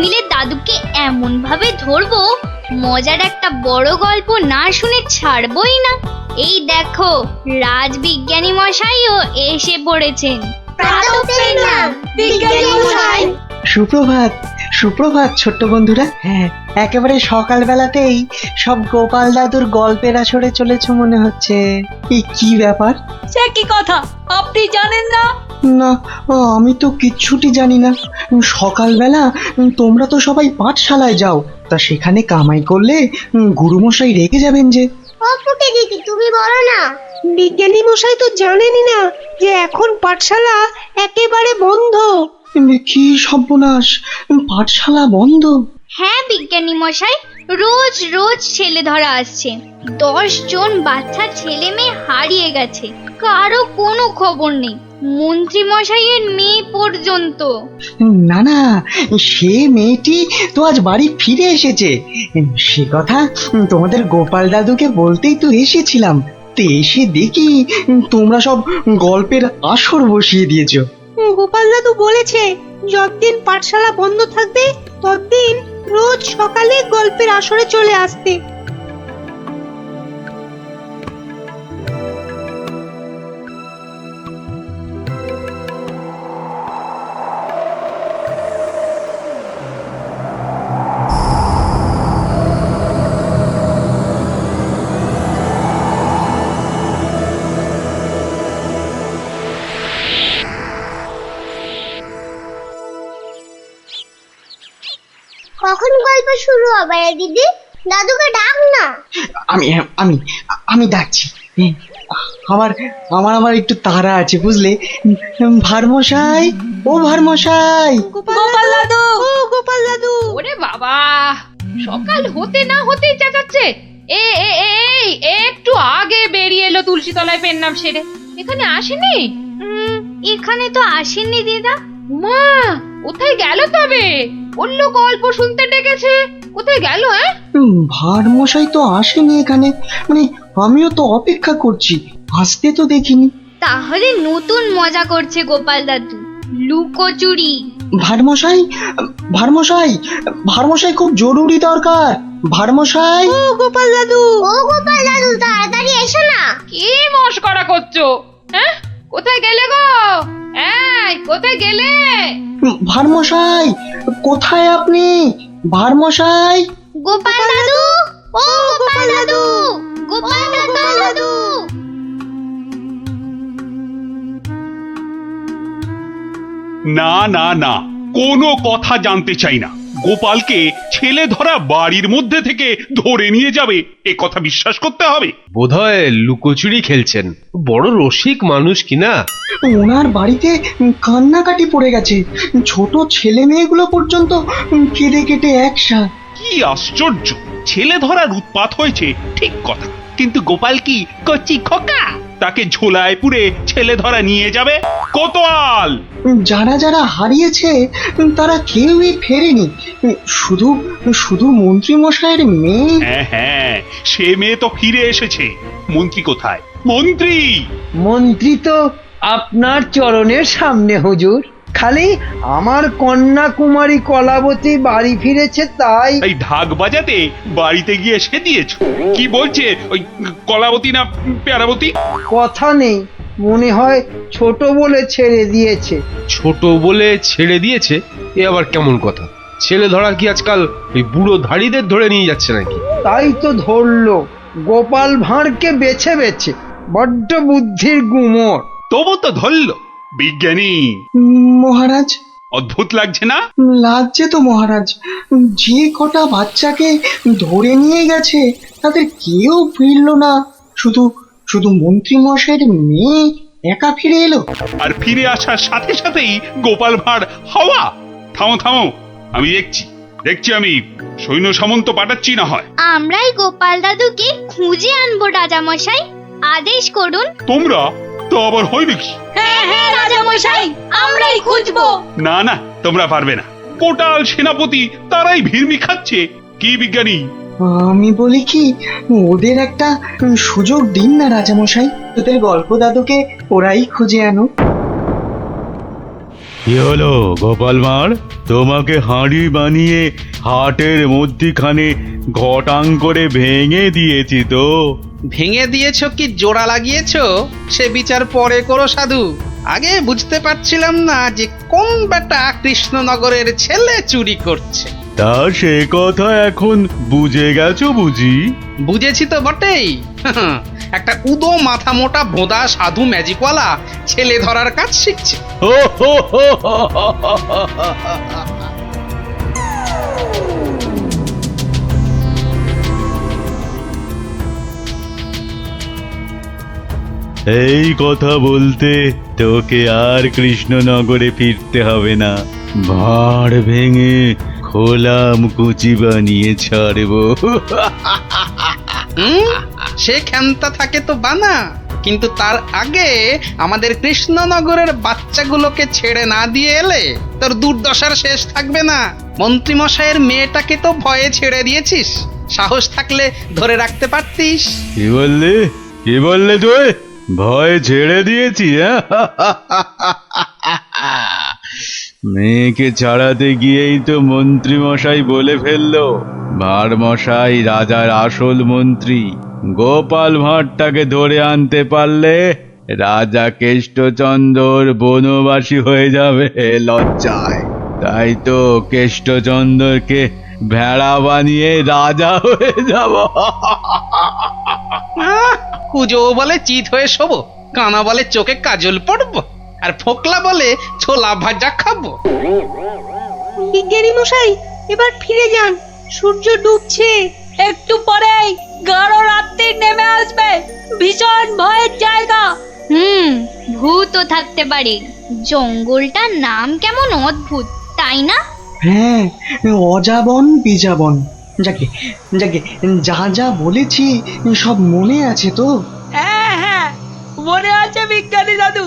মিলে দাদুকে এমন ভাবে ধরবো, মজার একটা বড় গল্প না শুনে ছাড়বই না। এই দেখো, রাজবিজ্ঞানী মশাইও এসে পড়েছেন। সুপ্রভাত, সুপ্রভাত ছোট্ট বন্ধুরা। হ্যাঁ, একেবারে সকালবেলাতেই সব গোপাল দাদুর গল্পের আসরে চলেছে মনে হচ্ছে। এই কি ব্যাপার? সে কি কথা, আপনি জানেন না? না, আমি তো কিচ্ছুটি জানি না। সকালবেলা তোমরা তো সবাই পাঠশালায় যাও, তা সেখানে কামাই করলে গুরুমশাই রেগে যাবেন যে। অপুকে দিদি তুমি বলো না। বিজ্ঞানী মশাই তো জানেনই না যে এখন পাঠশালা একেবারে বন্ধ। কি সর্বনাশ, পাঠশালা বন্ধ? হ্যাঁ বিজ্ঞানী মশাই, রোজ রোজ ছেলে ধরা আসছে। 10 জন বাচ্চা ছেলে মেয়ে হারিয়ে গেছে, কারো কোনো খবর নেই, মন্ত্রী মশাইয়ের মেয়ে পর্যন্ত। না না, সে মেয়েটি তো আজ বাড়ি ফিরে এসেছে। সে কথা তোমাদের গোপাল দাদুকে বলতেই তো এসেছিলাম। তো এসে দেখি তোমরা সব গল্পের আসর বসিয়ে দিয়েছো। গোপাল দাদু বলেছে যতদিন পাঠশালা বন্ধ থাকবে ততদিন রোজ সকালে গল্পের আসরে চলে আসতে। কখন গল্প শুরু হবে রে দিদি? দাদুকে ডাক না। আমি আমি আমি ডাকছি। আমার আমার আমার একটু তাড়া আছে বুঝলে। ভারমশাই, ও ভারমশাই। গোপাল দাদু, ও গোপাল দাদু। ওরে বাবা, সকাল হতে না হতেই চেঁচাচ্ছে। এ এ এ এই, একটু আগে বেরিয়ে এলো তুলসী তলায় পেন নাম সেরে। এখানে আসেনি? এখানে তো আসেননি দিদা। মা, কোথায় গেল তবে? অন্য গল্প শুনতে ডেকেছে, কোথায় গেল? ভারমশাই তো আসেনি এখানে, মানে আমিও তো অপেক্ষা করছি, আসতে তো দেখিনি। তাহলে নতুন মজা করছে গোপাল দাদু, লুকোচুরি। ভারমশাই, ভারমশাই, ভারমশাই খুব জরুরি দরকার। ভারমশাই, ও গোপাল দাদু। ও গোপাল দাদু তাড়াতাড়ি এসো না। কি মস্করা করছো? হ্যাঁ, কোথায় গেলে গো? এই, কোথায় গেলে? ভারমশাই, কোথায় আপনি? ভারমশাই, গোপাল দাদু, ও গোপাল দাদু, গোপাল দাদু। না না না, কোনো কথা জানতে চাই না। গোপালকে ছেলে ধরা বাড়ির মধ্যে থেকে ধরে নিয়ে যাবে, এ কথা বিশ্বাস করতে হবে? বোধহয় লুকোচুরি খেলছেন, বড় রসিক মানুষ কিনা। ওনার বাড়িতে কান্নাকাটি পড়ে গেছে, ছোট ছেলে মেয়েগুলো পর্যন্ত কেঁদে কেটে একসা। কি আশ্চর্য! ছেলে ধরার উৎপাত হয়েছে ঠিক কথা, কিন্তু গোপাল কি কচি খোকা? তাকে ঝোলায় পুরে ছেলে ধরা নিয়ে যাবে? কোতোয়াল! যারা যারা হারিয়েছে তারা কেউই ফেরেনি, শুধু শুধু মন্ত্রী মশাইয়ের মেয়ে। হ্যাঁ হ্যাঁ, সে মেয়ে তো ফিরে এসেছে। মন্ত্রী কোথায়? মন্ত্রী! মন্ত্রী তো আপনার চরণের সামনে হুজুর। খালি আমার কন্যা কুমারী কলাবতী বাড়ি ফিরেছে তাই। এই ঢাক বাজাতে বাড়িতে গিয়ে সে দিয়েছ? কি বলছে ওই কলাবতী না পেয়ারাবতী? কথা নেই, মনে হয় ছোট বলে ছেড়ে দিয়েছে। ছোট বলে ছেড়ে দিয়েছে? এ আবার কেমন কথা? ছেলে ধরা কি আজকাল ওই বুড়ো ধাড়িদের ধরে নিয়ে যাচ্ছে নাকি? তাই তো ধরলো গোপাল ভাঁড়কে বেছে বেছে। বড্ড বুদ্ধির গুমর। তবু তো ধরল। বিজ্ঞানী মহারাজ, অদ্ভুত লাগছে না? লাগছে তো মহারাজ। যে কটা বাচ্চাকে ধরে নিয়ে গেছে তাদের কেউ ফিরলো না, শুধু শুধু মন্ত্রী মশাইয়ের মেয়ে একা ফিরে এলো। আর ফিরে আসার সাথে সাথেই গোপাল ভাঁড় হাওয়া। থামো থামো, আমি দেখছি দেখছি, আমি সৈন্য সামন্ত পাঠাচ্ছি না হয়। আমরাই গোপাল দাদুকে খুঁজে আনবো রাজা মশাই, আদেশ করুন। তোমরা তো আবার হয় নাকি? হ্যাঁ হ্যাঁ রাজা মশাই, আমরাই খুঁজবো। না না, তোমরা পারবে না। কোটাল সেনাপতি তারাই ভিড়মি খাচ্ছে। কি বিজ্ঞানী? আমি বলি কি, ওদের একটা সুযোগ দিন না রাজামশাই, তোদের গল্প দাদুকে ওরাই খুঁজে আনো। কি হলো গোপাল ভাঁড়, তোমাকে হাঁড়ি বানিয়ে হাটের মধ্যিখানে ঘটাং করে ভেঙে দিয়েছি তো। ভেঙে দিয়েছো কি জোড়া লাগিয়েছো সে বিচার পরে করো সাধু। আগে বুঝতে পারছিলাম না যে কোন বেটা কৃষ্ণনগরের ছেলে চুরি করছে। তা সে কথা এখন বুঝে গেছো বুঝি? বুঝেছি তো বটেই। একটা উদো মাথা মোটা ভোঁদা সাধু ম্যাজিকওয়ালা ছেলে ধরার কাজ শিখছে। হো হো হো হো হো হো হো। এই কথা বলতে তোকে আর কৃষ্ণনগরে ফিরতে হবে না। ভাঁড় ভেঙে খোলাম কুচি বানিয়ে ছাড়বো। সে ক্ষমতা থাকে তো বানা, কিন্তু তার আগে আমাদের কৃষ্ণনগরের বাচ্চাগুলোকে ছেড়ে না দিয়ে এলে তোর দুর্দশার শেষ থাকবে না। মন্ত্রীমশাইয়ের মেয়েটাকে তো ভয়ে ছেড়ে দিয়েছিস, সাহস থাকলে ধরে রাখতে পারতিস। কি বললি, কি বললে তুই? ভয় ছেড়ে দিয়েছি? মেয়েকে ছাড়াতে গিয়েই তো মন্ত্রী মশাই বলে ফেললো ভাঁড় মশাই রাজার আসল মন্ত্রী। গোপাল ভাঁড়টাকে ধরে আনতে পারলে রাজা কেষ্টচন্দ্র বনবাসী হয়ে যাবে লজ্জায়। তাই তো কেষ্টচন্দ্রকে ভেড়া বানিয়ে রাজা হয়ে যাব। কুজো বলে চিত হয়ে শোবো, কানা বলে চোখে কাজল পড়বো, আর ফোকলা বলে ছোলা ভাজা খাবো। বিজ্ঞানী মশাই এবার ফিরে যান, সূর্য ডুবছে। একটু পরেই গাঢ় রাত্রি নেমে আসবে, ভীষণ ভয়ের জায়গা। ভূতও থাকতে পারে। জঙ্গলটার নাম কেমন অদ্ভুত, তাই না? হ্যাঁ, অজাবন বিজাবন। যাকে যাকে যা যা বলেছি সব মনে আছে তো? হ্যাঁ হ্যাঁ মনে আছে বিজ্ঞানী দাদু,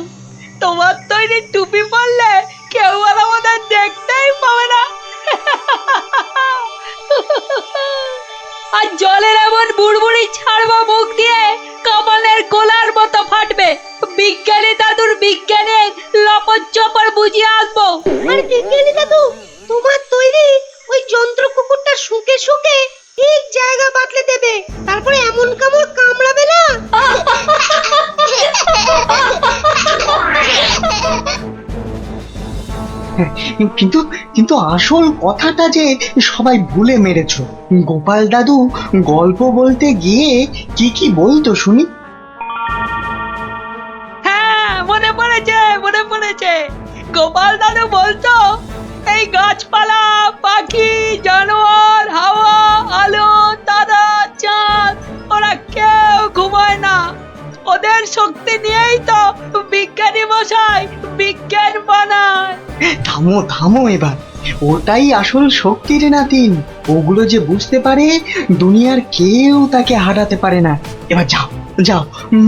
তোমার তৈরি টুপি পরলে কেউ আর আমাদের দেখতেই পাবে না। আর জলের এমন বুড়বুড়ি ছাড়বো মুখ দিয়ে কামানের গোলার মতো ফাটবে। বিজ্ঞানী দাদুর বিজ্ঞানের লপট চপর বুঝিয়ে আসবো। আর বিজ্ঞানী দাদু, তোমার তৈরি ওই যন্ত্র কুকুরটা শুকে শুকে ঠিক জায়গা বাতলে দেবে, তারপরে এমন কামড় কামড়াবে না। কিন্তু কিন্তু আসল কথাটা যে সবাই ভুলে মেরেছো। গোপাল দাদু গল্প বলতে গিয়ে কি কি বলতো শুনি? হ্যাঁ মনে পড়েছে, মনে পড়েছে। গোপাল দাদু বলতো এই গাছপালা, পাখি, জানোয়ার, হাওয়া, আলো, তারা, চাঁদ ওরা কেউ ঘুমায় না। ওদের শক্তি নিয়েই তো বিজ্ঞানী মশাই বিজ্ঞান বানায়। থামো থামো এবার, ওটাই আসল শক্তির নাতিন। ওগুলো যে বুঝতে পারে দুনিয়ার কেউ তাকে হারাতে পারে না। এবার যাও যাও,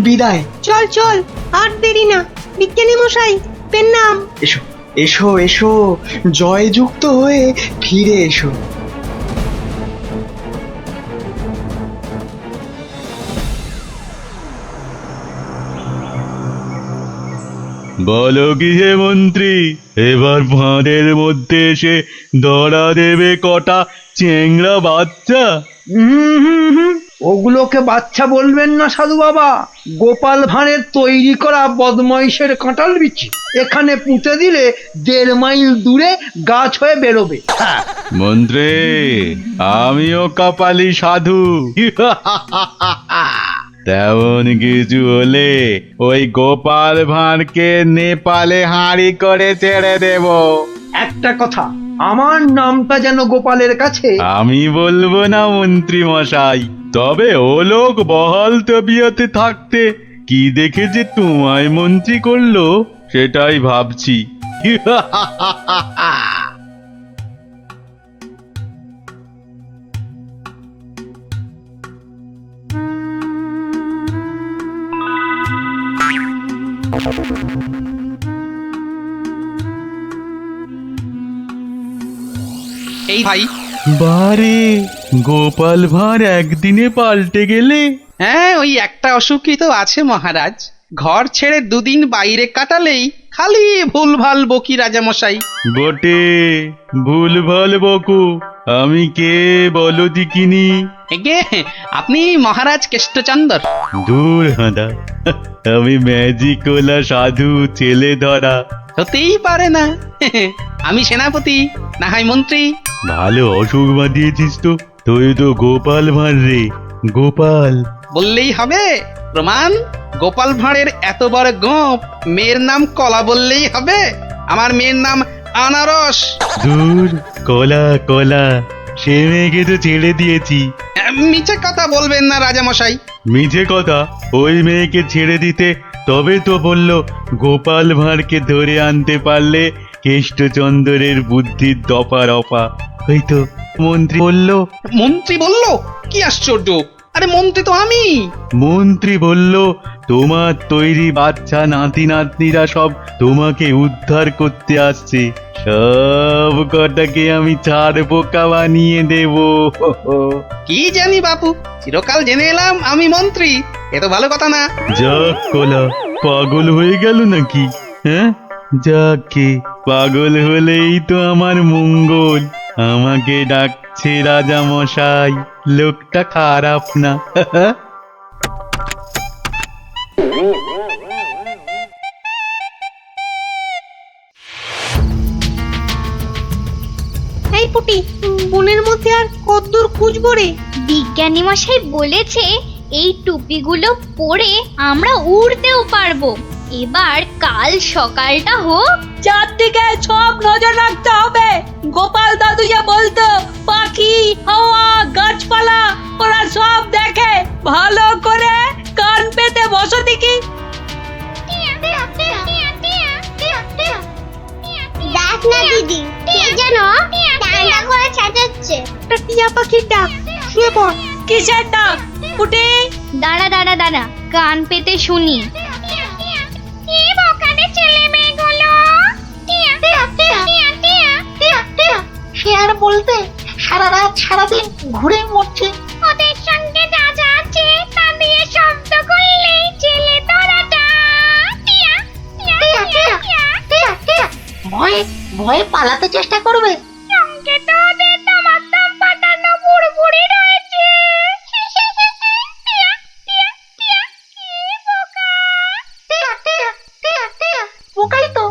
বিদায়। চল চল, আর দেরি না। বিজ্ঞানী মশাই পেন নাম। এসো এসো এসো, জয়যুক্ত হয়ে ফিরে এসো। বলো কি হে মন্ত্রী, এবার ভাঁড়ের মধ্যে এসে ধরা দেবে কটা চেংড়া বাচ্চা? ওগুলোকে বাচ্চা বলবেন না সাধু বাবা, গোপাল ভাঁড়ের তৈরি করা বদমাইশের কাঁঠাল বিচি। এখানে পুঁতে দিলে 1.5 মাইল দূরে গাছ হয়ে বেরোবে। মন্ত্রী, আমিও কপালি সাধু। তেমন কিছু হলে ওই গোপাল ভাঁড়কে নেপালে হাঁড়ি করে ছেড়ে দেব। একটা কথা, আমার নামটা যেন গোপালের কাছে। আমি বলবো না মন্ত্রী মশাই, তবে ও লোক বহাল তবিয়তে থাকতে কি দেখে যে তোমায় মন্ত্রী করলো সেটাই ভাবছি। এই ভাই, বারে গোপাল ভাঁড় একদিনে পাল্টে গেলে। হ্যাঁ ওই একটা অসুখই তো আছে মহারাজ। ঘর ছেড়ে 2 দিন বাইরে কাটালেই খালি ভুলভাল বকি রাজামশাই। বটে, ভুলভাল বকো। আমি কে বলো দিকিনি? এগে আপনি মহারাজ কেষ্টচন্দর। দূর হাঁদা, আমি ম্যাজিকওয়ালা সাধু ছেলে ধরা। হতেই পারে না। আমি সেনাপতি, না হয় মন্ত্রী। ভালো অসুখ বাঁধিয়েছিস তো। তুই তো গোপাল ভাঁড় রে, গোপাল। বললেই হবে? প্রমাণ? গোপাল ভাঁড়ের এত বড় গোপ, মেয়ের নাম কলা বললেই হবে? আমার মেয়ের নাম আনারস। দূর, কলা কলা, সে মেয়েকে তো ছেড়ে দিয়েছি। মিছে কথা বলবেন না রাজামশাই। মিছে কথা? ওই মেয়েকে ছেড়ে দিতে তবে তো বলল গোপাল ভাঁড়কে ধরে আনতে পারলে কেষ্টচন্দ্রের বুদ্ধির দফা রফা। ওই তো মন্ত্রী বলল। মন্ত্রী বলল? কি আশ্চর্য! আরে মন্ত্রী তো আমি। মন্ত্রী বলল তোমার তৈরি বাচ্চা নাতি নাতনিরা সব তোমাকে উদ্ধার করতে আসছে, সব কটাকে আমি ছাড় বোকা বানিয়ে দেব। কি জানি বাপু, চিরকাল জেনে এলাম আমি মন্ত্রী। এ তো ভালো কথা না। যাক কলা, পাগল হয়ে গেল নাকি? হ্যাঁ, যাকে পাগল হলেই তো আমার মঙ্গল। আমাকে ডাকছে রাজা মশাই, লোকটা খারাপ না। এই পুটি, বনের মধ্যে আর কতদূর খুঁজবো রে? বিজ্ঞানী মশাই বলেছে এই টুপিগুলো পরে আমরা উড়তেও পারবো। এবার কাল সকালটা হোক। চারদিকে সব নজর রাখতে হবে। গোপাল দাদু যা বলতো, পাখি, হাওয়া, গাছপালা ওরা সব দেখে। ভালো করে কান পেতে বসো দেখি। দেখ না দিদি, কে যেন টানটা করে চেঁচাচ্ছে। একটা টিয়া পাখির ডাক। শুয়ে পড়। কিসের ডাক? পুটি, দাঁড়া দাঁড়া দাঁড়া, কান পেতে শুনি। সে আর বলতে, সারা রাত সারাদিন ঘুরে মরছে। ওদের সঙ্গে যা যা আছে তা দিয়ে শব্দ করলেই ছেলে ধরাটা। ভয়ে ভয়ে পালাতে চেষ্টা করবে। সঙ্গে তো ওদের তোমার দম পাঠানো বুড়বুড়ি রয়েছে। পোকাই তো।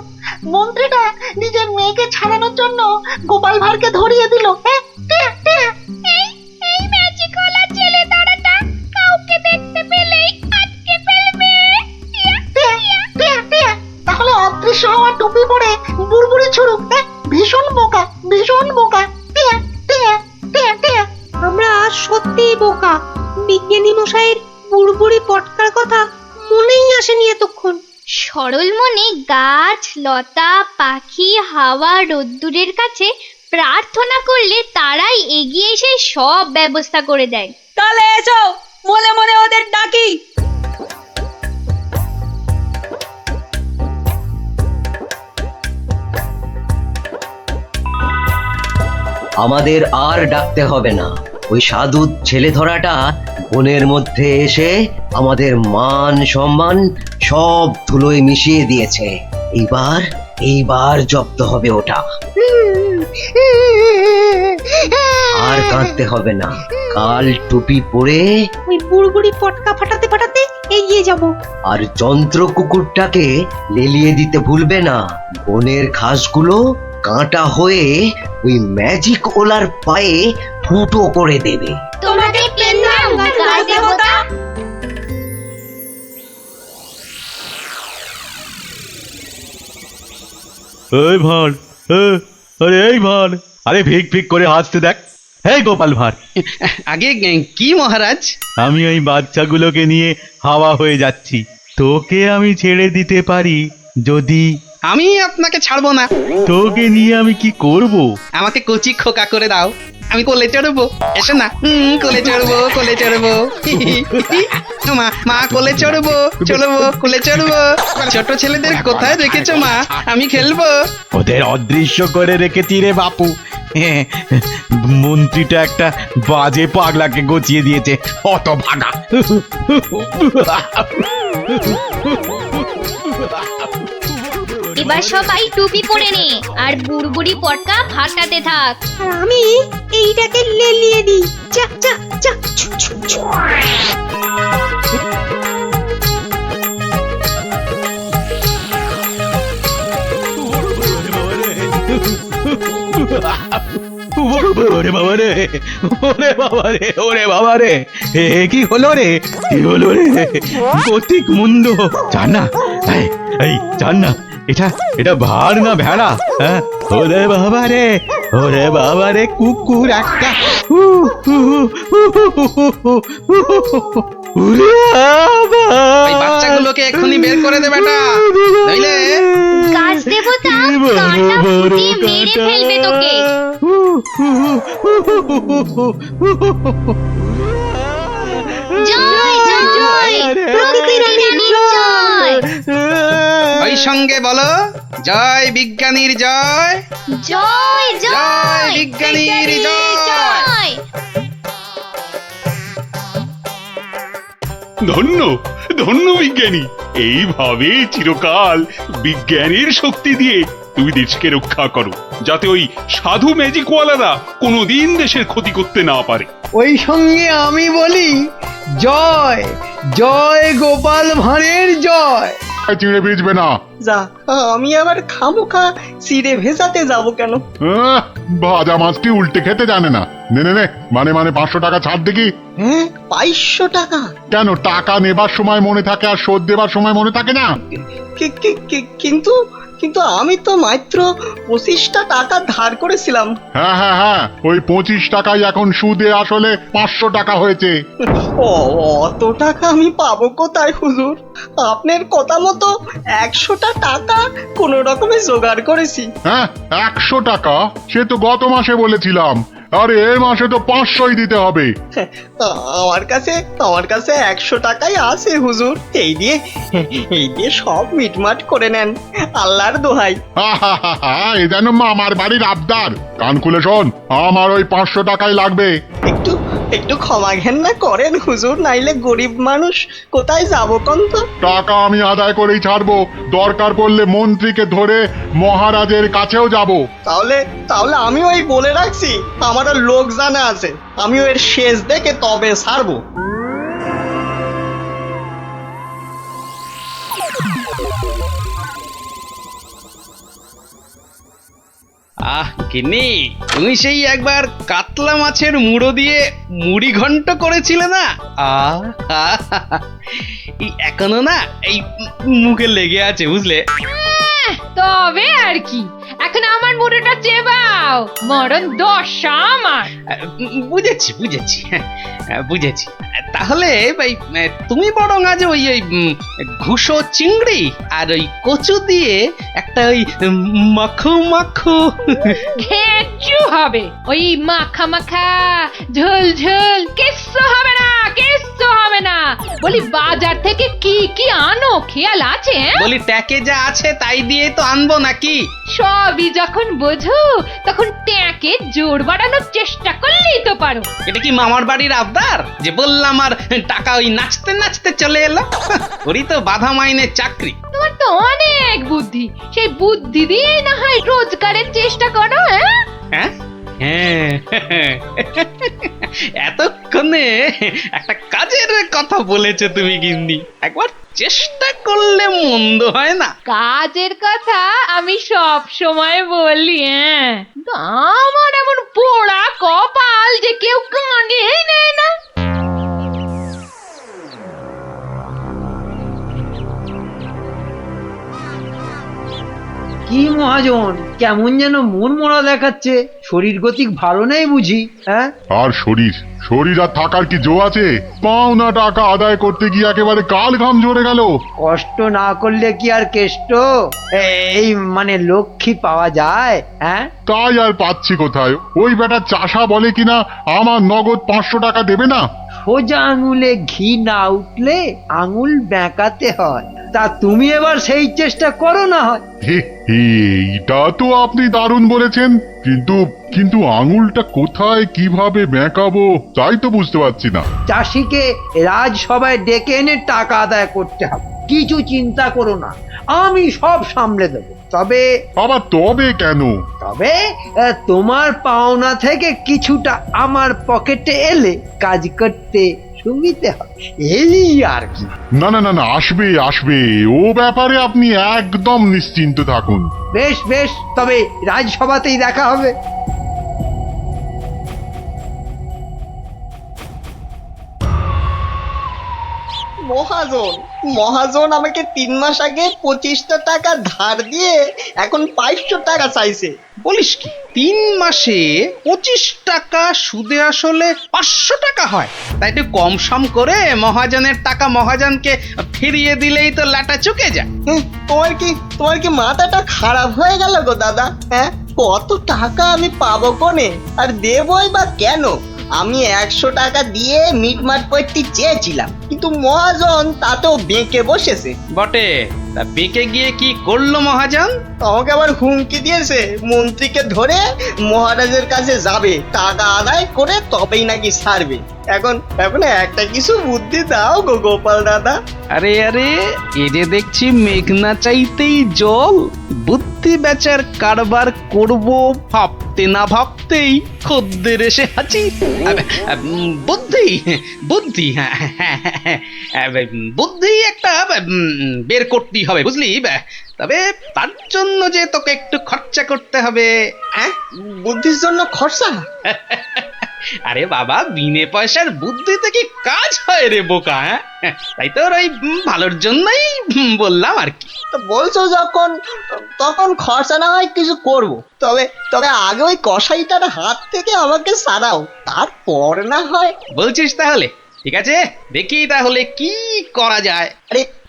মন্ত্রীটা নিজের মেয়েকে ছাড়ানোর জন্য গোপাল ভাঁড়কে ধরিয়ে দিল। এই ম্যাজিকওয়ালা ছেলে ধরাটা কাউকে দেখতে পেলেই আটকে ফেলবে। তাহলে অদৃশ্য হওয়া টুপি পরে বুড়বুড়ি ছুড়ুক। ভীষণ বোকা, ভীষণ বোকা। আমরা সত্যিই বোকা। বিজ্ঞানী মশাইয়ের বুড়বুড়ি পটকার কথা মনেই আসেনি এতক্ষণ। সরল মনে গাছ, লতা, পাখি, হাওয়া, রোদ্দুরের কাছে প্রার্থনা করলে তারাই এগিয়ে এসে সব ব্যবস্থা করে দেয়। তাহলে এসো, মনে মনে ওদের ডাকি। আমাদের আর ডাকতে হবে না। ওই সাধু ছেলে ধরাটা বনের মধ্যে এসে আমাদের মান সম্মান সব ধুলোয় মিশিয়ে দিয়েছে। এইবার জব্দ হবে ওটা। আর কাঁদতে হবে না। কাল টুপি পরে ওই বুড়বুড়ি পটকা ফাটাতে ফাটাতে এগিয়ে যাব। আর যন্ত্র কুকুরটাকে লেলিয়ে দিতে ভুলবে না। বনের ঘাসগুলো কাঁটা হয়ে ওই ম্যাজিক ওলার পায়ে ফুটো করে দেবে। তোমাকে পেলাম গাছ দেবতা। এই ভাঁড়, আরে এই ভাঁড়, আরে ভিক ভিক করে হাসতে দেখ। হে গোপাল ভাঁড়, আগে কি মহারাজ? আমি ওই বাচ্চাগুলোকে নিয়ে হাওয়া হয়ে যাচ্ছি। তোকে আমি ছেড়ে দিতে পারি যদি। আমি আপনাকে ছাড়বো না। তোকে নিয়ে আমি কি করব? আমাকে কচি খোকা করে দাও, আমি কোলে চড়বো। এসো না, কোলে চড়বো, কোলে চড়বো। মা মা কোলে চড়বো, চড়বো, কোলে চড়বো। ছোট ছেলেদের কোথায় রেখেছো মা? আমি খেলবো। ওদের অদৃশ্য করে রেখেছি রে বাপু। মন্ত্রীটা একটা বাজে পাগলাকে গচিয়ে দিয়েছে, অত ভাগা। এবার সবাই টুপি পরে নে আর বুড়বুড়ি পটকা ফাটাতে থাক। আর আমি এইটাকে লেলিয়ে দিই। যা যা যা ছু, ছু, ছু। ওরে বাবা রে, ওরে বাবা রে, ওরে বাবা রে, কি হলো রে, কি হলো রে, গতিক মুন্ড। জান না, এই জান না, এটা ভার না ভেড়া? হ্যাঁ, ওরে বাবা রে, ওরে বাবা রে, কুকুর একটা। ওই বাচ্চাগুলোকে এক্ষুনি বের করে দে বেটা, নইলে গাছ দেবতা কাঁটা ফুটিয়ে মেরে ফেলবে তোকে। জয় জয় প্রকৃতি রানীর জয়। ওই সঙ্গে বলো, জয় বিজ্ঞানীর জয়, জয় জয় বিজ্ঞানীর জয়। ধন্য ধন্য বিজ্ঞানী, এইভাবে চিরকাল বিজ্ঞানের শক্তি দিয়ে তুমি দেশকে রক্ষা করো, যাতে ওই সাধু ম্যাজিকওয়ালারা কোনোদিন দেশের ক্ষতি করতে না পারে। ওই সঙ্গে আমি বলি, জয় জয় গোপাল ভাঁড়ের জয়। চিড়ে ভিজবে না। যা, আমি আবার খামোখা চিড়ে ভেজাতে যাব কেন? ভাজা মাছটি উল্টে খেতে জানে না। নে নে নে, মানে 500 টাকা ছাড় দেখি। হ্যাঁ, 500 টাকা? কেন, টাকা নেবার সময় মনে থাকে আর শোধ দেবার সময় মনে থাকে না? কিন্তু কিন্তু আমি তো মাত্র 25টা টাকা ধার করেছিলাম। হ্যাঁ হ্যাঁ হ্যাঁ, ওই 25 টাকাই এখন সুদে আসলে 500 টাকা হয়েছে। অত টাকা আমি পাবো কোথায় হুজুর? আপনার কথা মতো 100টা টাকা কোনো রকমে জোগাড় করেছি। হ্যাঁ, 100 টাকা? সে তো গত মাসে বলেছিলাম। আরে এ মাসে তো 500ই দিতে হবে। আমার কাছে 100 টাকাই আছে হুজুর। এই দিয়ে সব মিটমাট করে নেন, আল্লাহর দোহাই। এ যেন মামার বাড়ির আবদার। কান খুলে শোন, আমার ওই 500 টাকাই লাগবে। একটু ক্ষমা ঘেন্না করেন হুজুর, নাইলে গরিব মানুষ কোথায় যাবো কোন তো? টাকা আমি আদায় করেই ছাড়বো, দরকার পড়লে মন্ত্রীকে ধরে মহারাজের কাছেও যাব। তাহলে আমি ওই বলে রাখছি, আমারও লোক জানা আছে, আমি ওর শেষ দেখে তবে ছাড়বো। আহ কিন্নি, তুমি সেই একবার কাতলা মাছের মুড়ো দিয়ে মুড়ি ঘন্ট করেছিলে না? এই এখনো না এই মুখে লেগে আছে, বুঝলে? তবে আর কি, এখন আমার মুড়োটা চেবাও, মরণ দশা আমার। বুঝেছি তাহলে ভাই, তুমি বরং আজ ওই ঘুষো চিংড়ি আর ওই কচু দিয়ে একটা ওই মাখো মাখো ঘেঁচু হবে। ওই মাখা মাখা ঝোল ঝোল কিচ্ছু হবে না, কিচ্ছু হবে না। বলি বাজার থেকে কি কি আনো খেয়াল আছে? বলি ট্যাকে যা আছে তাই দিয়ে তো আনবো নাকি? সবই যখন বোঝো তখন ট্যাকে জোর বাড়ানোর চেষ্টা করলেই তো পারো। এটা কি মামার বাড়ির আবদার যে বললাম আর টাকা ওই নাচতে নাচতে চলে এলো? ওরই তো বাধা মাইনের চাকরি। তোমার তো অনেক বুদ্ধি, সেই বুদ্ধি দিয়ে না হয় রোজগারের চেষ্টা করো। হ্যাঁ হ্যাঁ, এতক্ষণে একটা কাজের কথা বলেছে তুমি গিন্নি, একবার চেষ্টা করলে মন্দ হয় না। কাজের কথা আমি সব সময় বলি, কিন্তু আমার এমন পোড়া কপাল যে কেউ কাঁদিয়েই নেয় না। কি মহাজন, কেমন যেন মন মরা দেখাচ্ছে, শরীর গতিক ভালো নেই বুঝি? হ্যাঁ, আর শরীর আর থাকার কি জো আছে? পাওনা টাকা আদায় করতে গিয়ে একেবারে কাল ঘাম ঝরে গেল। কষ্ট না করলে কি আর কেষ্ট এই মানে লক্ষ্মী পাওয়া যায়? হ্যাঁ, তাই আর পাচ্ছি কোথায়? ওই বেটা চাষা বলে কিনা আমার নগদ 500 টাকা দেবে না। সোজা আঙুলে ঘি না উঠলে আঙুল বেঁকাতে হয়। তা তুমি এবার সেই চেষ্টা করো না হয়। এইটা তো আপনি দারুণ বলেছেন, কিন্তু আঙুলটা কোথায় কিভাবে বেঁকাবো তাই তো বুঝতে পারছি না। চাষিকে রাজসভায় ডেকে এনে টাকা আদায় করতে হবে। কিছু চিন্তা করো না, আমি সব সামলে দেব। তবে আবার তবে কেন? তবে তোমার পাওনা থেকে কিছুটা আমার পকেটে এলে কাজ করতে সুবিধে হবে, এই আর কি। না না না না, আসবে আসবে, ও ব্যাপারে আপনি একদম নিশ্চিন্ত থাকুন। বেশ বেশ, তবে রাজসভাতেই দেখা হবে। মহাজন, মহাজন আমাকে 3 মাস আগে 25টা টাকা ধার দিয়ে এখন 500 টাকা চাইছে। বলিস কি 3 মাসে 25 টাকা সুদে আসলে 500 টাকা হয়? তাই একটু কম সম করে মহাজনের টাকা মহাজনকে ফিরিয়ে দিলেই তো লাটা চুকে যায়। তোমার কি মাথাটা খারাপ হয়ে গেল গো দাদা? হ্যাঁ, কত টাকা আমি পাবো কোনে, আর দেবই বা কেন? আমি 100 টাকা দিয়ে মিটমাট করতে চেয়েছিলাম, কিন্তু মহাজন তাতেও বেঁকে বসেছে। বটে, তা বেঁকে গিয়ে কি করলো মহাজন? আমাকে আবার হুমকি দিয়েছে, মন্ত্রীকে ধরে মহারাজের কাছে যাবে, টাকা আদায় করে তবেই নাকি ছাড়বে। এখন একটা কিছু বুদ্ধি দাও গো গোপাল দাদা। আরে আরে, এ যে দেখছি মেঘনা চাইতেই জল। বুদ্ধি বেচার কারবার করব ভাবতে না ভাবতেই খদ্দের এসে হাজির। বুদ্ধি বুদ্ধি হ্যাঁ হ্যাঁ, হ্যাঁ, বুদ্ধি একটা বের করতেই হবে বুঝলি। তবে তার জন্য যে তোকে একটু খরচা করতে হবে। হ্যাঁ, বুদ্ধির জন্য খরচা? আরে বাবা, বিনে পয়সার বুদ্ধিতে কি কাজ হয় রে বোকা? তাই তো ওই ভালোর জন্যই বললাম আর কি। তো বলছো যখন, তখন খরচা না হয় কিছু করব। তবে আগে ওই কসাইটার হাত থেকে আমাকে সারাও, তারপর না হয়। বলছিস তাহলে? ঠিক আছে, দেখি তাহলে কি করা যায়।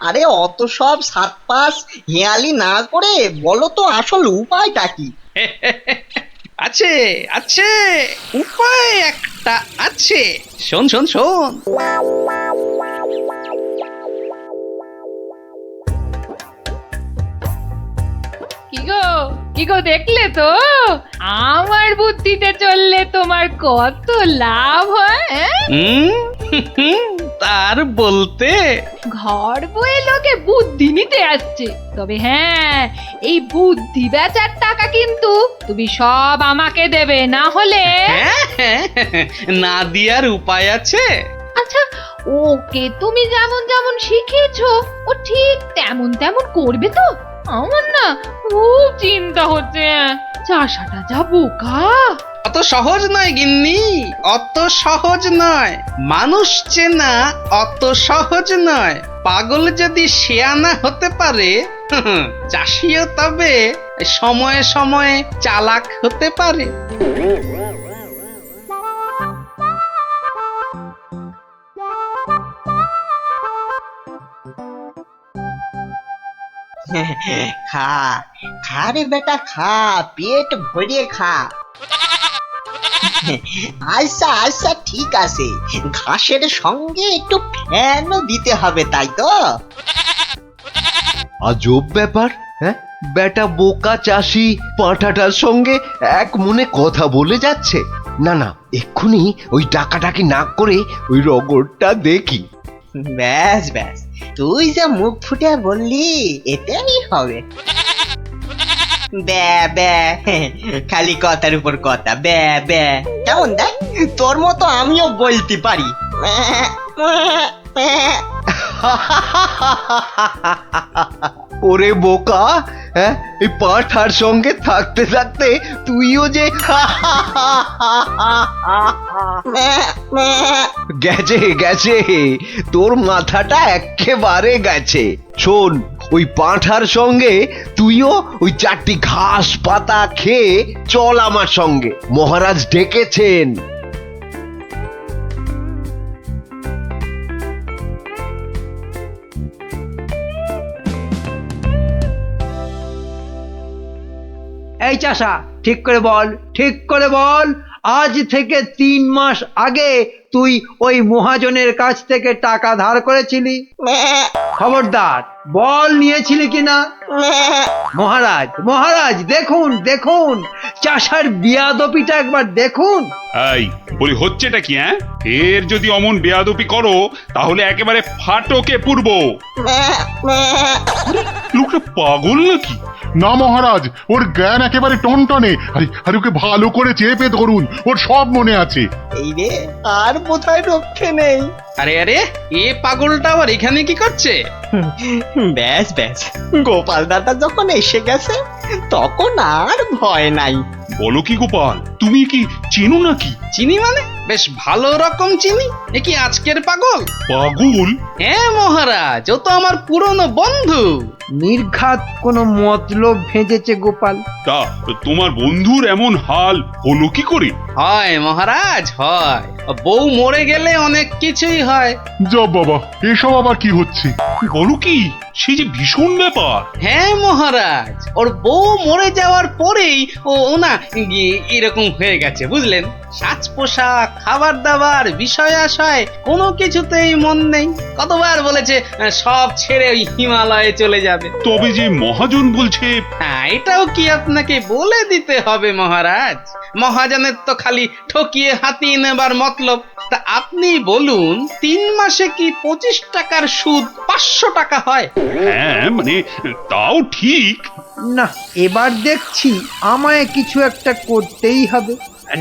আরে অত সব 7-5 হেয়ালি না করে বলো তো আসল উপায়টা কি? আছে আছে, উপায় একটা আছে। শোন শোন শোন। কি গো দেখলে তো আমার বুদ্ধিতে চললে তোমার কত লাভ হয়? তার বলতে ঘর বয়ে লোকে বুদ্ধি নিতে আসছে, তবে হ্যাঁ, এই বুদ্ধি বেচার টাকা কিন্তু তুমি সব আমাকে দেবে, না হলে না দিয়ার উপায় আছে। আচ্ছা, ওকে তুমি যেমন যেমন শিখিয়েছো ও ঠিক তেমন তেমন করবে তো? আমার না খুব চিন্তা হচ্ছে, চাষাটা যা বোকা। অত সহজ নয় গিন্নি, অত সহজ নয়। মানুষ চেনা অত সহজ নয়। পাগল যদি শেয়ানা হতে পারে, চাষিও তবে সময়ে সময়ে চালাক হতে পারে। খা খা রে বেটা, খা, পেট ভরিয়ে খা। আচ্ছা আচ্ছা, ঠিক আছে, ঘাসের সঙ্গে একটু ফ্যানও দিতে হবে, তাই তো? আজব ব্যাপার, হ্যাঁ, বেটা বোকা চাষি পাঁঠাটার সঙ্গে এক মনে কথা বলে যাচ্ছে। না না, এক্ষুনি ওই ডাকাডাকি না করে ওই রগরটা দেখি। ব্যাস ব্যাস, তুই যা মুখ ফুটে বললি এটাই হবে। ব্যা ব্যা, খালি কথার উপর কথা, ব্যা ব্যা। কেমন দেখ, তোর মতো আমিও বলতে পারি। ওরে বোকা, হ্যাঁ, এই পাঁঠার সঙ্গে থাকতে থাকতে তুইও যে গেছে গেছে, তোর মাথাটা একেবারে গেছে। শোন, ওই পাঁঠার সঙ্গে তুইও ওই 4টি ঘাস পাতা খেয়ে চল আমার সঙ্গে, মহারাজ ডেকেছেন। এই চাষা, ঠিক করে বল, ঠিক করে বল, আজ থেকে 3 মাস আগে তুই ওই মহাজনের কাছ থেকে টাকা ধার করেছিলি? খবরদার বল, নিয়েছিলি কিনা? মহারাজ মহারাজ, দেখুন দেখুন, চাষার বিয়াদপিটা একবার দেখুন। এই বলি হচ্ছেটা কি? হ্যাঁ, এর যদি অমন বেয়াদপি করো তাহলে একেবারে ফাটকে পুরব। লোকটা পাগল নাকি? না মহারাজ, ওর জ্ঞান একেবারে টনটনে। আরে আরে ওকে ভালো করে চেপে ধরুন, ওর সব মনে আছে। এই রে, আর বোধহয় রক্ষে নেই। আরে আরে, এ পাগলটা আবার এখানে কি করছে? ব্যাস ব্যাস, গোপাল দাদা যখন এসে গেছে তখন আর ভয় নাই। বলো কি গোপাল, তুমি কি চেনো নাকি? চিনি মানে? বেশ ভালো রকম চিনি। এ কি আজকের পাগল? পাগল? হ্যাঁ মহারাজ, ও তো আমার পুরনো বন্ধু। নির্ঘাত কোনো মতলব ভেজেছে গোপাল। তা তোমার বন্ধুর এমন হাল হলো কি করে? হয় মহারাজ, হয়। বউ মরে গেলে অনেক কিছুই হয়। যা বাবা, এসব আবার কি হচ্ছে? বলো কি, সে যে ভীষণ ব্যাপার। হ্যাঁ মহারাজ, ওর বউ মরে যাওয়ার পরেই ও না এরকম হয়ে গেছে, বুঝলেন? সাজ পোশাক, খাবার দাবার, বিষয় আশয় কোনো কিছুতেই মন নেই। কতবার বলেছে সব ছেড়ে ওই হিমালয়ে চলে যাবে। তবে যে মহাজন বলছে। হ্যাঁ, এটাও কি আপনাকে বলে দিতে হবে মহারাজ? মহাজনের তো খালি ঠকিয়ে হাতিয়ে নেবার মতলব। তা আপনি বলুন, 3 মাসে কি 25 টাকার সুদ 500 টাকা হয়? হ্যাঁ মানে তাও ঠিক। না, এবার দেখছি আমায় কিছু একটা করতেই হবে।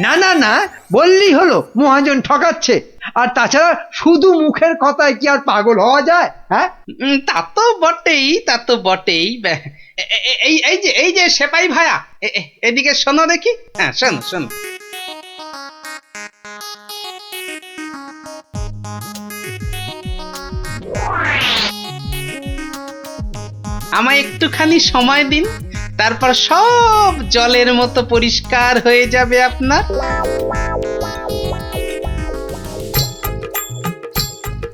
না না না, বললেই হলো মহাজন ঠকাচ্ছে। আর তাছাড়া শুধু মুখের কথায় কি আর পাগল হওয়া যায়? হ্যাঁ, তা তো বটেই, তা তো বটেই। এই যে সেপাই ভায়া, এদিকে শোনো দেখি। হ্যাঁ, শোনো শোনো। আমায় একটুখানি সময় দিন, তারপর সব জলের মতো পরিষ্কার হয়ে যাবে আপনার।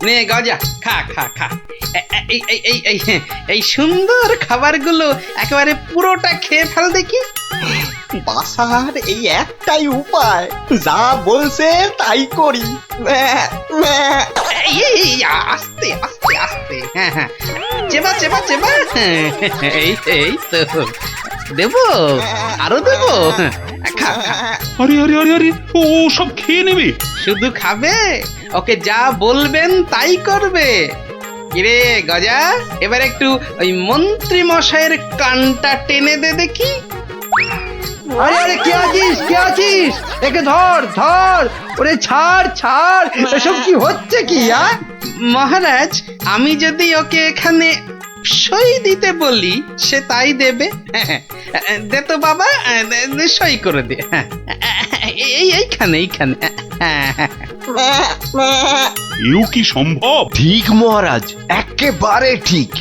নে গজা, খা খা খা। এই সুন্দর খাবারগুলো একেবারে পুরোটা খেয়ে ফেল দেখি। বাসার এই একটাই উপায়, যা বলছে তাই করি। আস্তে আস্তে আস্তে, হ্যাঁ হ্যাঁ, চেবা চেবা চেবা। এই তো দেবো, আরো দেবো। খা খা। আরে আরে আরে আরে, ও সব খেয়ে নেবে? শুধু খাবে? ওকে যা বলবেন তাই করবে। কিরে গজা, এবার একটু ওই মন্ত্রী মশাইয়ের কানটা টেনে দে দেখি। আরে আরে, কে আছিস কে আছিস? একে ধর ধর, ওরে ছাড় ছাড়, এসব কি হচ্ছে কি? মহারাজ, আমি যদি ওকে এখানে সই দিতে বলি সে তাই দেবে। দে তো বাবা, সই করে দে। এইখানে এইখানে। এও কি সম্ভব? ঠিক মহারাজ, একেবারে ঠিক।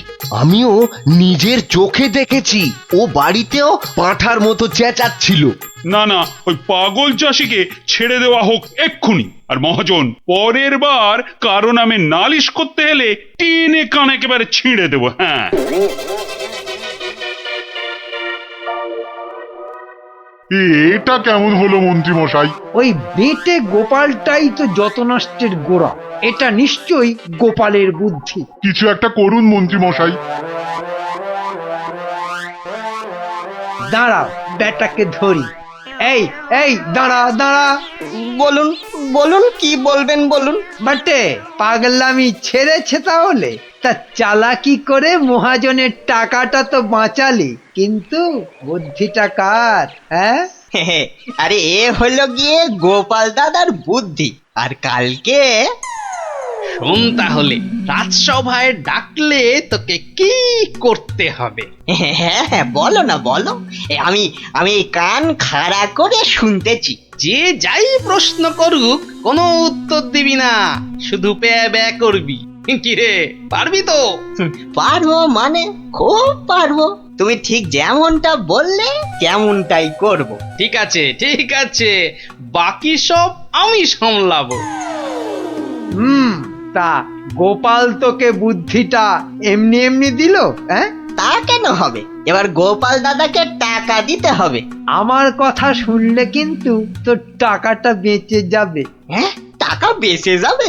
আমিও নিজের চোখে দেখেছি, ও বাড়িতেও পাঁঠার মতো চেঁচাচ্ছিল। না না, ওই পাগল চাষিকে ছেড়ে দেওয়া হোক এক্ষুনি। আর মহাজন, পরের বার কারো নামে নালিশ করতে এলে টেনে কান একেবারে ছিঁড়ে দেবো। হ্যাঁ, এটা কেমন হলো মন্ত্রী মশাই? ওই বেটে গোপালটাই তো যত নষ্টের গোড়া। এটা নিশ্চয়ই গোপালের বুদ্ধি। কিছু একটা করুন মন্ত্রী মশাই। দাঁড়াও, বেটাকে ধরি। এই এই, দাঁড়া দাঁড়া। বলুন বলুন, কি বলবেন বলুন। বাটে, পাগলামি ছেড়েছে তাহলে? তা চালাকি করে মহাজনের টাকাটা তো বাঁচালি, কিন্তু বুদ্ধিটা কার? হ্যাঁ, আরে এ হলো গিয়ে গোপাল দাদার বুদ্ধি। আর কালকে শোন তাহলে, রাজসভায় ডাকলে তোকে কি করতে হবে? হ্যাঁ হ্যাঁ, বলো না বলো। আমি আমি কান খাড়া করে শুনতেছি। যে যাই প্রশ্ন করুক কোনো উত্তর দিবি না, শুধু প্যা ব্যা করবি। কিরে, পারবি তো? পারবো মানে খুব পারবো। তুমি ঠিক যেমনটা বললে তেমনটাই করব। ঠিক আছে ঠিক আছে, বাকি সব আমি সামলাবো। তা গোপাল তোকে বুদ্ধিটা এমনি এমনি দিল? হ্যাঁ, তা কেন হবে? এবার গোপাল দাদাকে টাকা দিতে হবে। আমার কথা শুনলে কিন্তু তোর টাকাটা বেঁচে যাবে। হ্যাঁ, টাকা বেঁচে যাবে?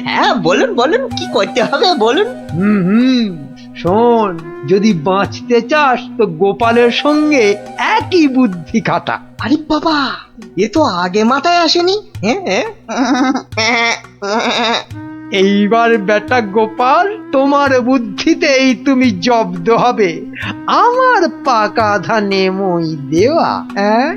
হ্যাঁ, বলুন বলুন, কি করতে হবে বলুন। হুম, শোন, যদি বাঁচতে চাস তো গোপালের সঙ্গে একই বুদ্ধি খাটা। আরে বাবা, এ তো আগে মাথায় আসেনি। এইবার বেটা গোপাল, তোমার বুদ্ধিতেই তুমি জব্দ হবে। আমার পাকা ধানে মই দেওয়া। হ্যাঁ,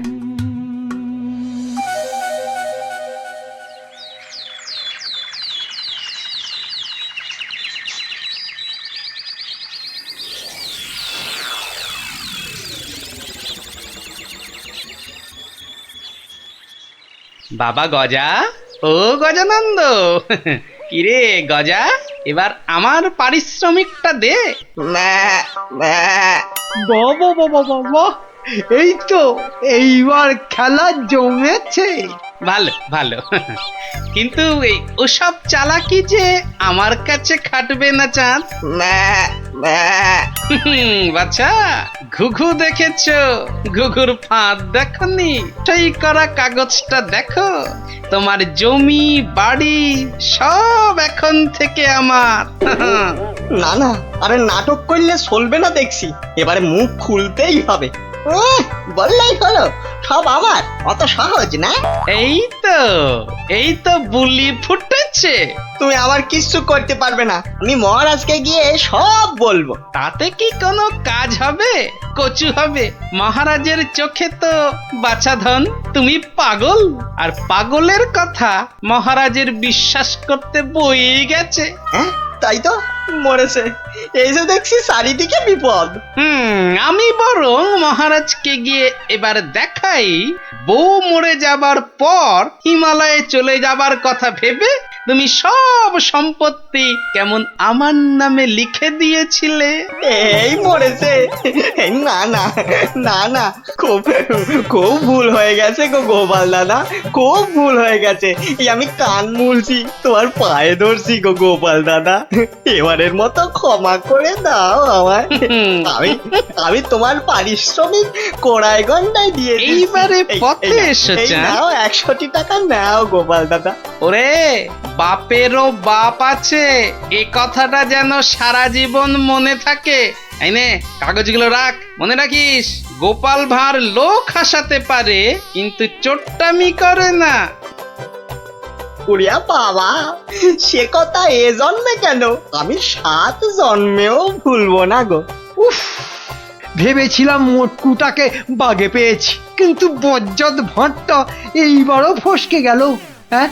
বাবা গজা, ও গজানন্দ, কিরে গজা, এবার আমার পারিশ্রমিকটা দে। বাবা বাবা বাবা, এই তো এইবার খেলা জমেছে। ভালো ভালো, কিন্তু এই ওসব চালাকি যে আমার কাছে খাটবে না চাঁদ। বাচ্চা, ঘুঘু দেখেছো? ঘুঘুর ফাঁদ দেখনি? সই করা কাগজটা দেখো। তোমার জমি বাড়ি সব এখন থেকে আমার। না না, আরে নাটক করলে চলবে না দেখছি, এবারে মুখ খুলতেই হবে। বললেই হলো সব আমার, অত সহজ না? এই তো বুলি ফুটেছে। তুমি আমার কিচ্ছু করতে পারবে না, আমি মহারাজকে গিয়ে সব বলবো। তাতে কি কোনো কাজ হবে? কচু হবে? মহারাজের চোখে তো বাছাধন তুমি পাগল, আর পাগলের কথা মহারাজের বিশ্বাস করতে বই গেছে। হ্যাঁ, তাই তো, মরেছে। এই যে দেখছি চারিদিকে বিপদ। আমি বরং মহারাজকে গিয়ে এবার দেখাই, বউ মরে যাবার পর হিমালয়ে চলে যাবার কথা ভেবে তুমি সব সম্পত্তি কেমন আমার নামে লিখে দিয়েছিলে। এই মরেছে। না না না না, খুব খুব ভুল হয়ে গেছে গো গোপাল দাদা, খুব ভুল হয়ে গেছে। এই আমি কান মুলছি, তোমার পায়ে ধরছি গো গোপাল দাদা, এবারের মতো ক্ষমা করে দাও আমায়। আমি তোমার পারিশ্রমিক কোড়ায় গন্ডায় দিয়ে এইবারে পথে এসেছে। নাও 100 টাকা নাও গোপাল দাদা। ওরে, বাপেরও বাপ আছে, এ কথাটা যেন সারা জীবন মনে থাকে। এই নে, কাগজগুলো রাখ, মনে রাখিস, গোপাল ভাঁড় লোক হাসাতে পারে কিন্তু চোট্টামি করে না। উড়িয়া বাবা, সে কথা এ জন্মে কেন, আমি 7 জন্মেও ভুলবো না গো। উফ, ভেবেছিলাম মোটকুটাকে বাগে পেয়েছি, কিন্তু বজ্জত ভাঁড়টা এইবারও ফসকে গেল। হ্যাঁ,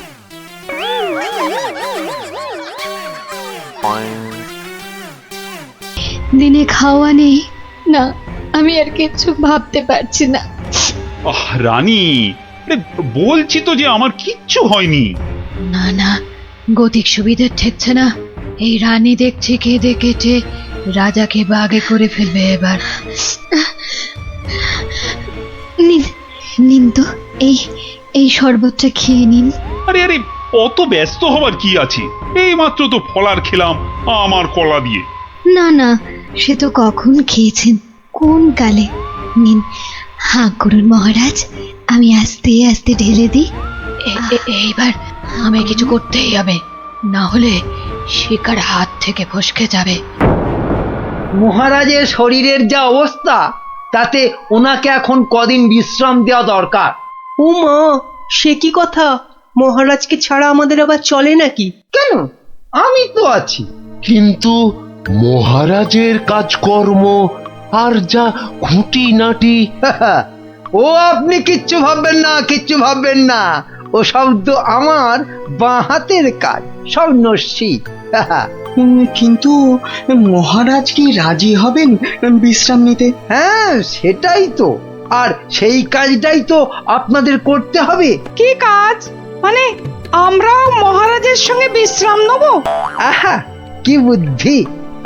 দিনে খাওয়া নেই না, আমি আর কিছু ভাবতে পারছি না। রানী, বলছি তো যে আমার কিচ্ছু হয়নি। না না, গতিক সুবিধে ঠেকছে না। এই রানী দেখছি কেঁদে কেটে রাজাকে বাগে করে ফেলবে এবার। নিন তো, এই শরবতটা খেয়ে নিন। আরে আরে, অত ব্যস্ত হবার কি আছে, এই মাত্র তো ফলার খেলাম আমার কলা দিয়ে। না না, সে তো কখন খেয়েছেন, কোন কালে। নিন, হাঁ করুন মহারাজ, আমি আস্তে আস্তে ঢেলে দিই। এইবার আমি কিছু করতেই হবে, না হলে শিকার হাত থেকে ফসকে যাবে। মহারাজের শরীরের যা অবস্থা, তাতে ওনাকে এখন কদিন বিশ্রাম দেওয়া দরকার। ও মা, সে কি কথা? মহারাজকে ছাড়া আমাদের আবার চলে নাকি? কেন, আমি তো আছি। কিন্তু মহারাজের কাজকর্ম আর যা খুঁটিনাটি। ও আপনি কিচ্ছু ভাববেন না, কিচ্ছু ভাববেন না, ও সব তো আমার বাঁ হাতের কাজ, সব নস্যি। কিন্তু মহারাজ কি রাজি হবেন বিশ্রাম নিতে? হ্যাঁ, সেটাই তো, আর সেই কাজটাই তো আপনাদের করতে হবে। কি কাজ? মানে আমরাও মহারাজের সঙ্গে বিশ্রাম নেব? আহা, কি বুদ্ধি!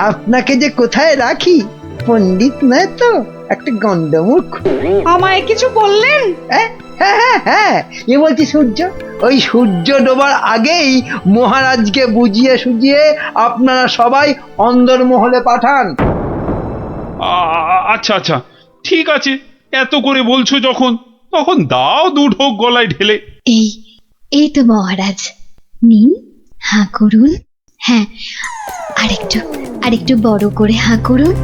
আপনাকে যে কোথায় রাখি, পণ্ডিত নয় তো, একটা গন্ডমুখ। আমায় কিছু বললেন? হ্যাঁ হ্যাঁ হ্যাঁ, এ বলছি সূর্য, ওই সূর্য ডোবার আগেই মহারাজকে বুঝিয়ে সুঝিয়ে আপনারা সবাই অন্দর মহলে পাঠান। আচ্ছা আচ্ছা, ঠিক আছে, এত করে বলছো যখন, তখন দাও 2 ঢোক গলায় ঢেলে। এই এই তো মহারাজ, নিন, হাঁ করুন। হ্যাঁ, আরেকটু বড় করে হাঁ করুন।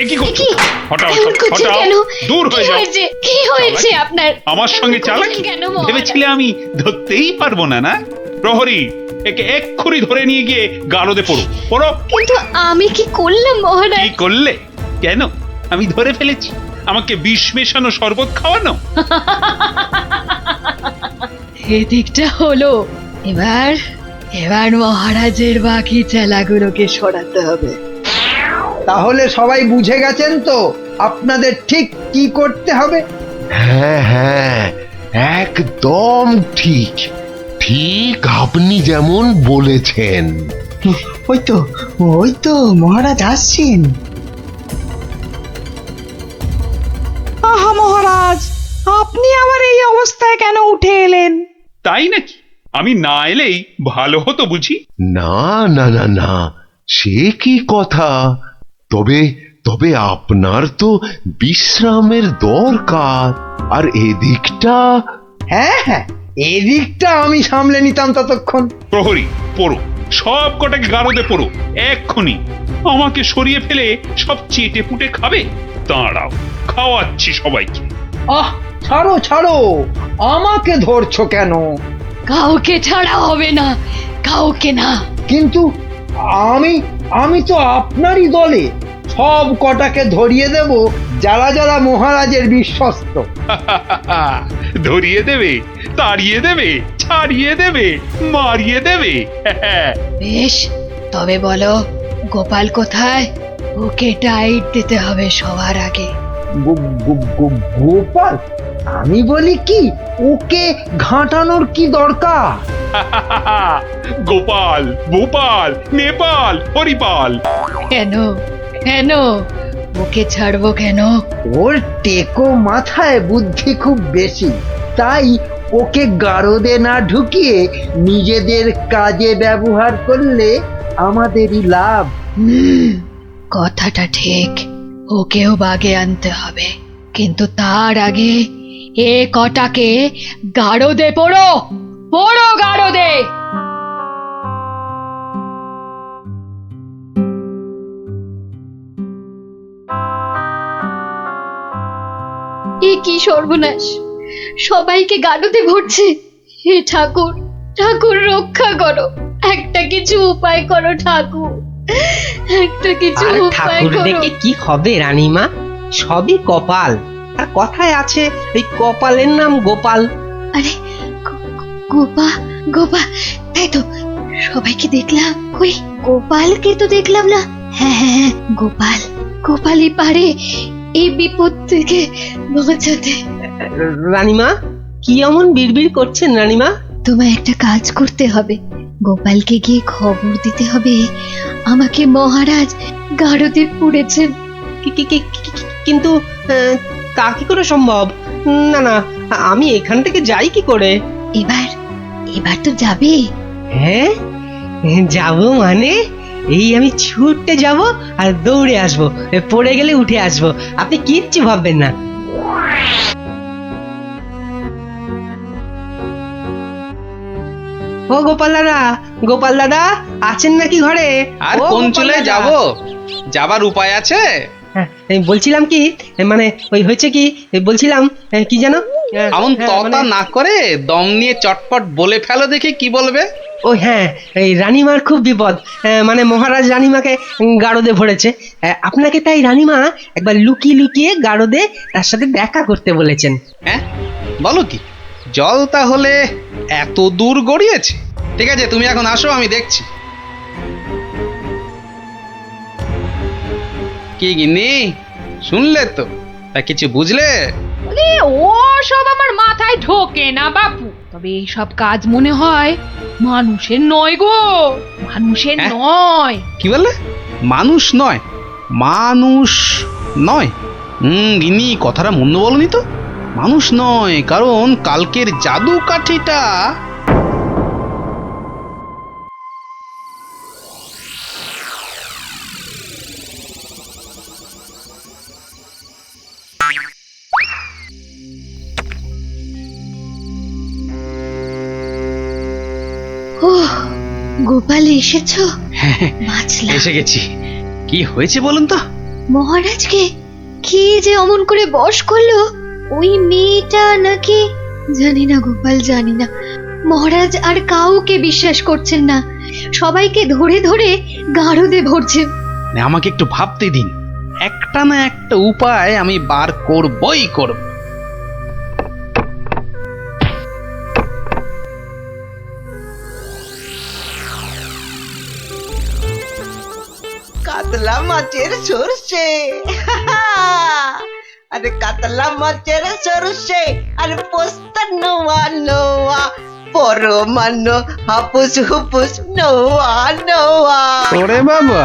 কি করছো? হটাও, এমন করছেন হটাও, কেন? দূর হয়ে যাও। কি হয়েছে আপনার? আমার সঙ্গে চালাকি কেন মহারাজ? ভেবেছিলে আমি ধরতেই পারবো না? না প্রহরী, একে এক্ষুনি ধরে নিয়ে গিয়ে গারদে পড়ো, পড়ো। কিন্তু আমি কি করলাম মহারাজ? কি করলে? কেন? আমি ধরে ফেলেছি, আমাকে বিষ মেশানো শরবত খাওয়ানো। এদিকটা হলো। এবার মহারাজের বাকি চেলাগুলোকে সরাতে হবে। তাহলে সবাই বুঝে গেছেন তো আপনাদের ঠিক কি করতে হবে? হ্যাঁ হ্যাঁ, একদম ঠিক। ঠিক আপনি যেমন বলেছেন। ওই তো মহারাজ আসছেন। আহা মহারাজ, আপনি আমার এই অবস্থায় কেন উঠে এলেন? তাই নাকি? আমি না এলেই ভালো হতো বুঝি? না না না না, সে কি কথা। তবে আপনার তো বিশ্রামের দরকার। আর এদিকটা? হ্যাঁ, এদিকটা আমি সামলে নিতাম ততক্ষণ। প্রহরী, পড়ো, সব কটাকে গারদে পড়ো এক্ষুনি। আমাকে সরিয়ে ফেলে সব চেটে পুটে খাবে? দাঁড়াও, খাওয়াচ্ছি সবাইকে। ছাড়ো, আমাকে ধরছো কেন? কাউকে ছাড়া হবে না, কাউকে না। কিন্তু আমি তো আপনারই দলে। সব কটাকে ধরিয়ে দেব যারা যারা মহারাজের বিশ্বস্ত। ধরিয়ে দেবে, তাড়িয়ে দেবে, ছাড়িয়ে দেবে, মারিয়ে দেবে। বেশ, তবে বলো গোপাল কোথায়? ওকে টাইট দিতে হবে সবার আগে। গোপাল? আমি বলি কি, ওকে ঘাঁটানোর কি দরকার? গোপাল, ভোপাল, নেপাল, হরিপাল। কেন ওকে ছাড়বো কেন? ওর টেকো মাথায় বুদ্ধি খুব বেশি, তাই ওকে গারদে না ঢুকিয়ে নিজেদের কাজে ব্যবহার করলে আমাদেরই লাভ। কথাটা ঠিক, ওকেও বাগে আনতে হবে, কিন্তু তার আগে এ কটাকে গারদে পড়ো গারদে। এ কি সর্বনাশ! সবাইকে গাড়োতে ভরছে। হে ঠাকুর, ঠাকুর রক্ষা করো, একটা কিছু উপায় করো ঠাকুর, একটা কিছু উপায় ঠাকুর করো। দেখে কি হবে রানীমা? সবই কপাল। আর কথায় আছে, ওই কপালের নাম গোপাল। আরে গোপা, তাই তো, সবাইকে দেখলাম। কই গোপালকে তো দেখলাম না। হ্যাঁ, গোপালই পারে এই বিপদ থেকে বাঁচাতে। রানীমা, কি এমন বিড়বিড় করছেন রানীমা? তোমায় একটা কাজ করতে হবে। গোপালকে গিয়ে খবর দিতে হবে আমাকে মহারাজ গারদে পুড়েছেন। কিন্তু তা কি করে সম্ভব? না, আমি এখান থেকে যাই কি করে? এবার তো যাবে। হ্যাঁ, যাব মানে এই আমি ছুটতে যাব আর দৌড়ে আসবো, পড়ে গেলে উঠে আসবো, আপনি কিচ্ছু ভাববেন না। ও গোপাল দাদা আছেন নাকি ঘরে? আর কোন চলে যাব? যাবার উপায় আছে? বলছিলাম কি, মানে ওই হয়েছে কি, বলছিলাম কি জানো, এমন ততা না করে দম নিয়ে চটপট বলে ফেলো দেখি, কি বলবে? ও হ্যাঁ, এই রানীমার খুব বিপদ। মানে মহারাজ রানীমাকে গারদে ভরেছে। আপনাকে তাই রানীমা একবার লুকিয়ে গারদে তার সাথে দেখা করতে বলেছেন। হ্যাঁ, বলো কি? জল তাহলে এত দূর গড়িয়েছে? ঠিক আছে, তুমি এখন আসো, আমি দেখছি। কি গিন্নি, শুনলে তো? তা কিছু বুঝলে? ও সব আমার মাথায় ঢোকে না বাপু। তবে এই সব কাজ মনে হয় মানুষের নয় গো, মানুষের নয়। কি বললে? মানুষ নয়? গিন্নি, কথাটা মন্দ বলনি তো। মানুষ নয়, কারণ কালকের জাদু কাঠিটা গোপাল এসেছো? বাঁচলাম। এসে গেছি। কি হয়েছে বলুন তো? মহারাজকে কে যে অমন করে বশ করলো? ওই মেয়েটা নাকি, জানি না গোপাল, জানি না। মহারাজ আর কাউকে বিশ্বাস করছেন না, সবাইকে ধরে ধরে গারদে ভরছে। আমাকে একটু ভাবতে দিন, একটা না একটা উপায় আমি বার করবই করব। কাতলা মাছের সরষে, আরে কাতলা মাছের সরষে, আরে পোস্তা নোয়া নোয়া, পরমান্ন হাপুস হুপুস নোয়া নোয়া। ওরে বাবা,